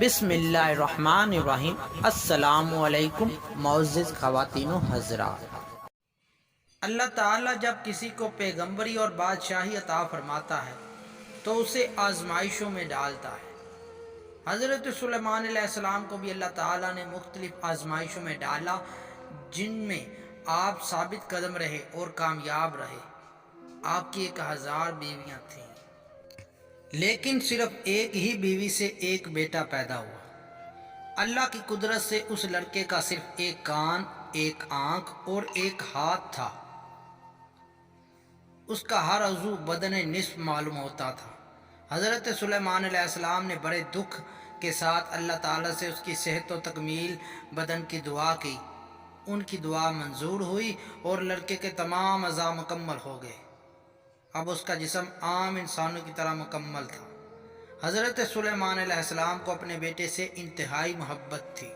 بسم اللہ الرحمن الرحیم۔ السلام علیکم معزز خواتین و حضرات۔ اللہ تعالیٰ جب کسی کو پیغمبری اور بادشاہی عطا فرماتا ہے تو اسے آزمائشوں میں ڈالتا ہے۔ حضرت سلیمان علیہ السلام کو بھی اللہ تعالیٰ نے مختلف آزمائشوں میں ڈالا، جن میں آپ ثابت قدم رہے اور کامیاب رہے۔ آپ کی 1000 بیویاں تھیں، لیکن صرف ایک ہی بیوی سے ایک بیٹا پیدا ہوا۔ اللہ کی قدرت سے اس لڑکے کا صرف ایک کان، ایک آنکھ اور ایک ہاتھ تھا۔ اس کا ہر عضو بدن نصف معلوم ہوتا تھا۔ حضرت سلیمان علیہ السلام نے بڑے دکھ کے ساتھ اللہ تعالیٰ سے اس کی صحت و تکمیل بدن کی دعا کی۔ ان کی دعا منظور ہوئی اور لڑکے کے تمام اعضاء مکمل ہو گئے۔ اب اس کا جسم عام انسانوں کی طرح مکمل تھا۔ حضرت سلیمان علیہ السلام کو اپنے بیٹے سے انتہائی محبت تھی۔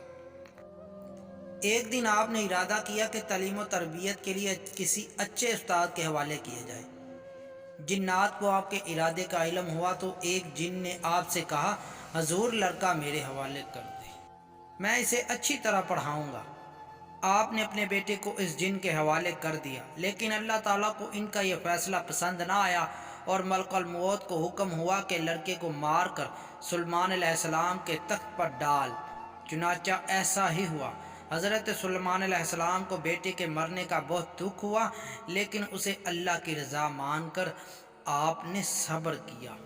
ایک دن آپ نے ارادہ کیا کہ تعلیم و تربیت کے لیے کسی اچھے استاد کے حوالے کیا جائے۔ جنات کو آپ کے ارادے کا علم ہوا تو ایک جن نے آپ سے کہا، حضور لڑکا میرے حوالے کر دیں، میں اسے اچھی طرح پڑھاؤں گا۔ آپ نے اپنے بیٹے کو اس جن کے حوالے کر دیا، لیکن اللہ تعالیٰ کو ان کا یہ فیصلہ پسند نہ آیا اور ملک الموت کو حکم ہوا کہ لڑکے کو مار کر سلیمان علیہ السلام کے تخت پر ڈال۔ چنانچہ ایسا ہی ہوا۔ حضرت سلیمان علیہ السلام کو بیٹے کے مرنے کا بہت دکھ ہوا، لیکن اسے اللہ کی رضا مان کر آپ نے صبر کیا۔